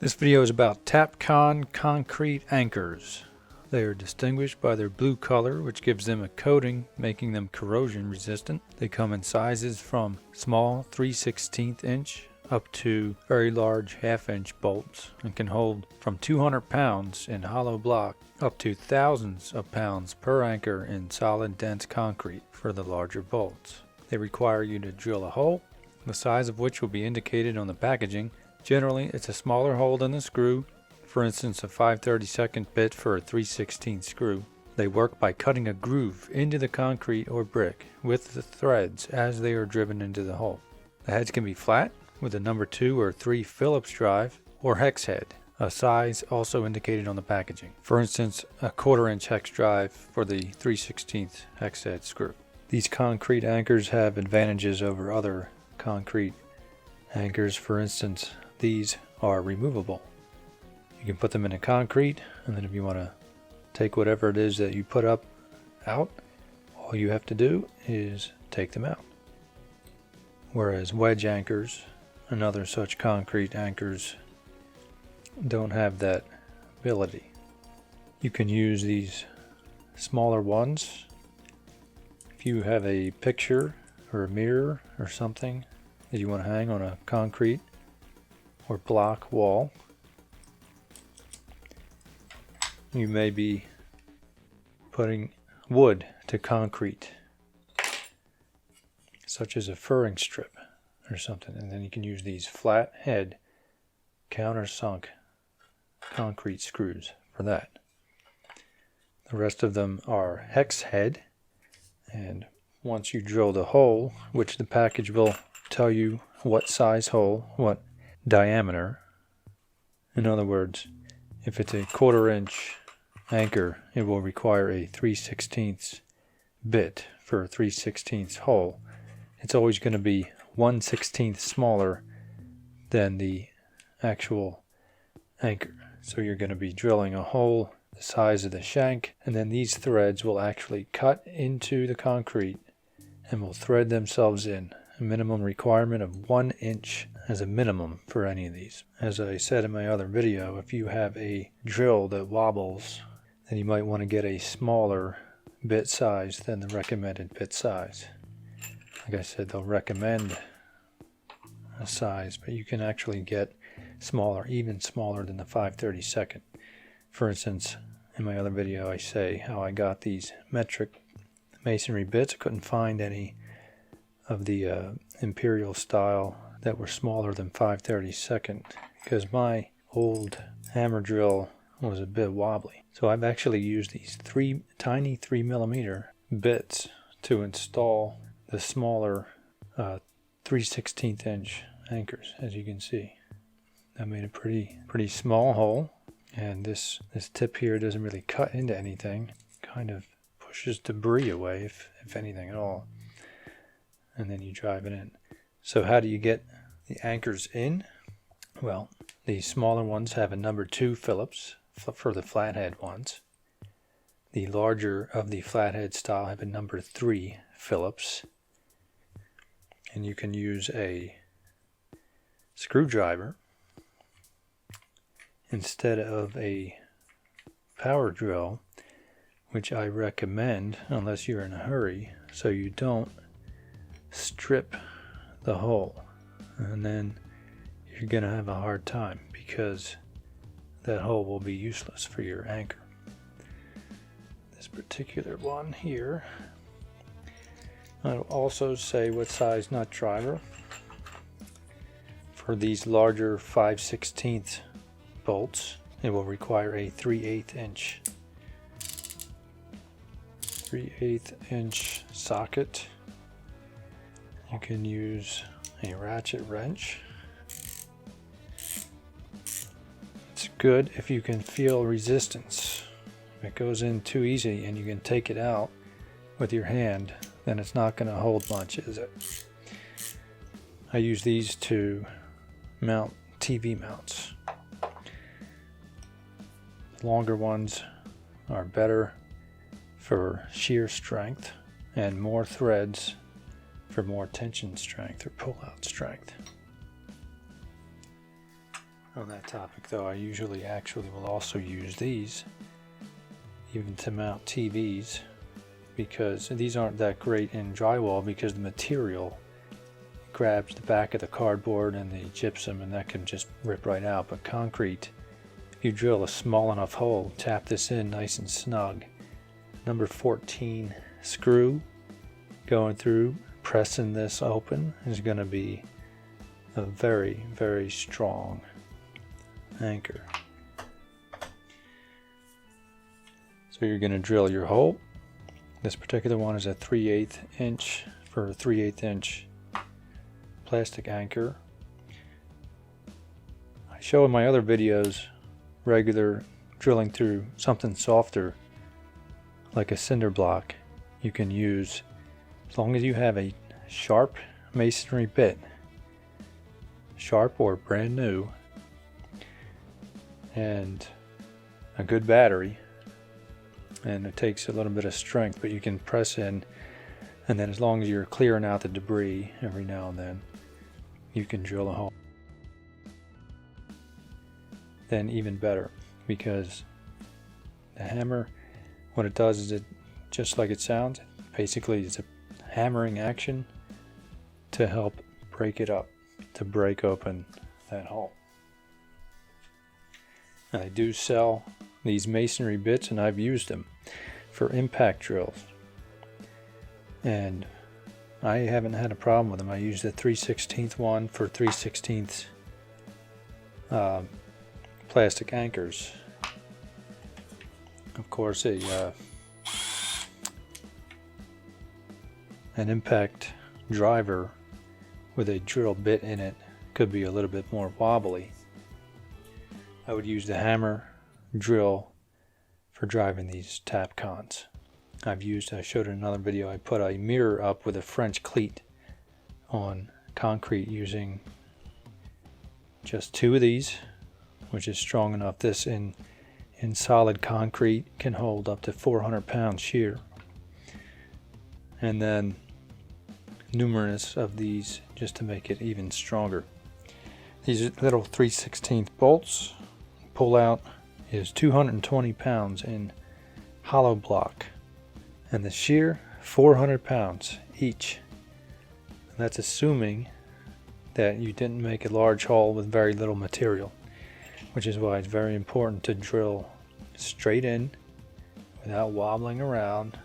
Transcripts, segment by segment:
This video is about Tapcon concrete anchors. They are distinguished by their blue color, which gives them a coating, making them corrosion resistant. They come in sizes from small 3/16 inch up to very large 1/2 inch bolts and can hold from 200 pounds in hollow block up to thousands of pounds per anchor in solid dense concrete for the larger bolts. They require you to drill a hole, the size of which will be indicated on the packaging. Generally, it's a smaller hole than the screw, for instance a 5/32 bit for a 3/16 screw. They work by cutting a groove into the concrete or brick with the threads as they are driven into the hole. The heads can be flat with a number 2 or 3 Phillips drive or hex head, a size also indicated on the packaging. For instance, a 1/4 inch hex drive for the 3/16 hex head screw. These concrete anchors have advantages over other concrete anchors. For instance, these are removable. You can put them in a concrete, and then if you want to take whatever it is that you put up out, all you have to do is take them out. Whereas wedge anchors and other such concrete anchors don't have that ability. You can use these smaller ones if you have a picture or a mirror or something that you want to hang on a concrete or block wall. You may be putting wood to concrete, such as a furring strip or something, and then you can use these flat head countersunk concrete screws for that. The rest of them are hex head, and once you drill the hole, which the package will tell you what size hole, what diameter. In other words, if it's a 1/4 inch anchor, it will require a 3/16 bit for a 3/16 hole. It's always going to be 1/16 smaller than the actual anchor. So you're going to be drilling a hole the size of the shank, and then these threads will actually cut into the concrete and will thread themselves in. A minimum requirement of 1 inch as a minimum for any of these. As I said in my other video, if you have a drill that wobbles, then you might want to get a smaller bit size than the recommended bit size. Like I said, they'll recommend a size, but you can actually get smaller, even smaller than the 5/32. For instance, in my other video I say how I got these metric masonry bits. I couldn't find any of the imperial style that were smaller than 5/32 because my old hammer drill was a bit wobbly. So I've actually used these tiny 3mm bits to install the smaller 3/16 inch anchors. As you can see, I made a pretty small hole, and this tip here doesn't really cut into anything. Kind of pushes debris away, if anything at all. And then you drive it in. So how do you get the anchors in? Well, the smaller ones have a number 2 Phillips for the flathead ones. The larger of the flathead style have a number 3 Phillips. And you can use a screwdriver instead of a power drill, which I recommend unless you're in a hurry, so you don't strip the hole, and then you're going to have a hard time because that hole will be useless for your anchor. This particular one here, I'll also say what size nut driver. For these larger 5/16 bolts, it will require a 3/8 inch socket. You can use a ratchet wrench. It's good if you can feel resistance. If it goes in too easy and you can take it out with your hand, then it's not going to hold much, is it? I use these to mount TV mounts. Longer ones are better for shear strength and more threads for more tension strength or pull-out strength. On that topic though, I usually actually will also use these even to mount TVs, because these aren't that great in drywall because the material grabs the back of the cardboard and the gypsum and that can just rip right out. But concrete, if you drill a small enough hole, tap this in nice and snug, number 14 screw going through, pressing this open is going to be a very, very strong anchor. So you're going to drill your hole. This particular one is a 3/8 inch for a 3/8 inch plastic anchor. I show in my other videos regular drilling through something softer like a cinder block. You can use, as long as you have a sharp masonry bit, sharp or brand new, and a good battery, and it takes a little bit of strength, but you can press in, and then as long as you're clearing out the debris every now and then, you can drill a hole. Then even better, because the hammer, what it does is, it just like it sounds, basically it's a hammering action to help break it up, to break open that hole. Now, I do sell these masonry bits, and I've used them for impact drills, and I haven't had a problem with them. I use the 3/16 one for 3/16 plastic anchors. Of course, an impact driver with a drill bit in it could be a little bit more wobbly. I would use the hammer drill for driving these Tapcons. I showed in another video, I put a mirror up with a French cleat on concrete using just 2 of these, which is strong enough. This in solid concrete can hold up to 400 pounds shear. And then numerous of these just to make it even stronger. These little 3/16 bolts, pull out is 220 pounds in hollow block, and the shear 400 pounds each. And that's assuming that you didn't make a large hole with very little material, which is why it's very important to drill straight in without wobbling around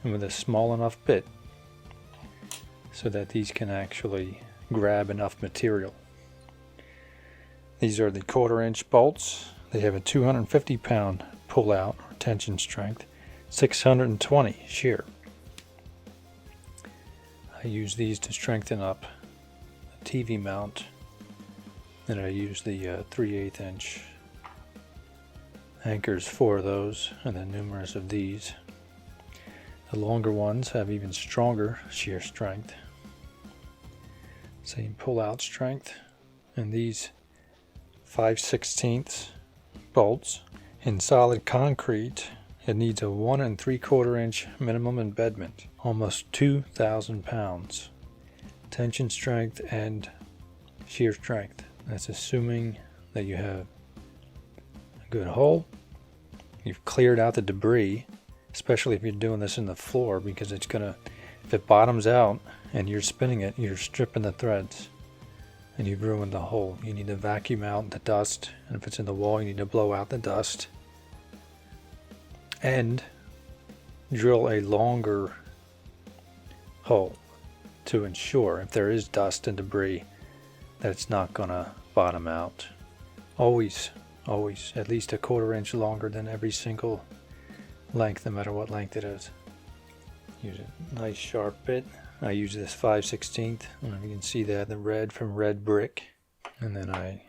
and with a small enough bit so that these can actually grab enough material. These are the 1/4 inch bolts. They have a 250 pound pull out or tension strength, 620 shear. I use these to strengthen up the TV mount, and I use the 3/8 inch anchors for those, and then numerous of these. The longer ones have even stronger shear strength, same pull out strength, and these 5/16 bolts in solid concrete, it needs a 1 3/4 inch minimum embedment, almost 2,000 pounds tension strength and shear strength. That's assuming that you have a good hole, you've cleared out the debris, especially if you're doing this in the floor, because it's gonna, if it bottoms out and you're spinning it, you're stripping the threads and you've ruined the hole. You need to vacuum out the dust, and if it's in the wall, you need to blow out the dust and drill a longer hole to ensure, if there is dust and debris, that it's not gonna bottom out. Always at least 1/4 inch longer than every single length, no matter what length it is. Use a nice sharp bit. I use this 5/16. I don't know if you can see that, the red from Red Brick. And then I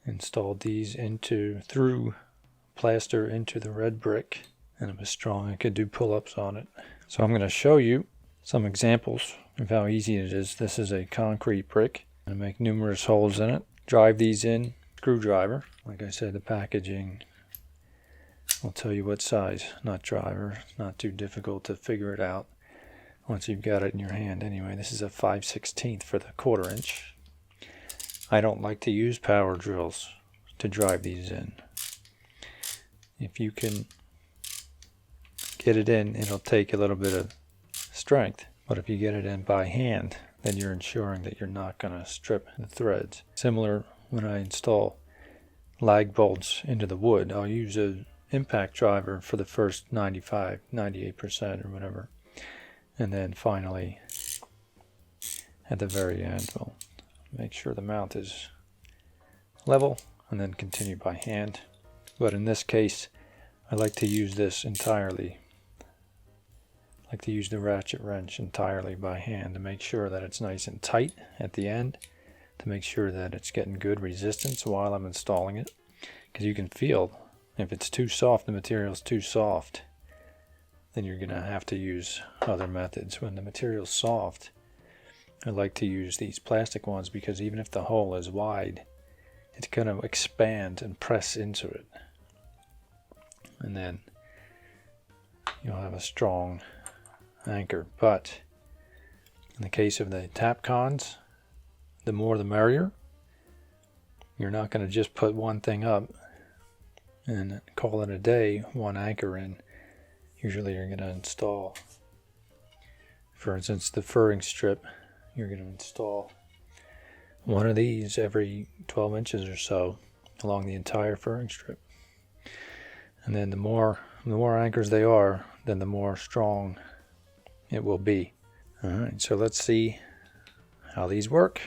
installed these through plaster into the red brick, and it was strong. I could do pull-ups on it. So I'm going to show you some examples of how easy it is. This is a concrete brick. I'm going to make numerous holes in it. Drive these in, screwdriver. Like I said, the packaging will tell you what size, not driver. It's not too difficult to figure it out once you've got it in your hand. Anyway, this is a 5/16 for the 1/4 inch. I don't like to use power drills to drive these in. If you can get it in, it'll take a little bit of strength. But if you get it in by hand, then you're ensuring that you're not going to strip the threads. Similar when I install lag bolts into the wood, I'll use an impact driver for the first 95, 98% or whatever. And then finally, at the very end, we'll make sure the mount is level and then continue by hand. But in this case, I like to use this entirely. I like to use the ratchet wrench entirely by hand to make sure that it's nice and tight at the end, to make sure that it's getting good resistance while I'm installing it. Because you can feel if it's too soft, the material's too soft, then you're going to have to use other methods. When the material's soft, I like to use these plastic ones because even if the hole is wide, it's going to expand and press into it. And then you'll have a strong anchor. But in the case of the Tapcons, the more the merrier. You're not going to just put one thing up and call it a day, one anchor in. Usually you're going to install, for instance, the furring strip. You're going to install one of these every 12 inches or so along the entire furring strip. And then the more anchors they are, then the more strong it will be. Alright, so let's see how these work.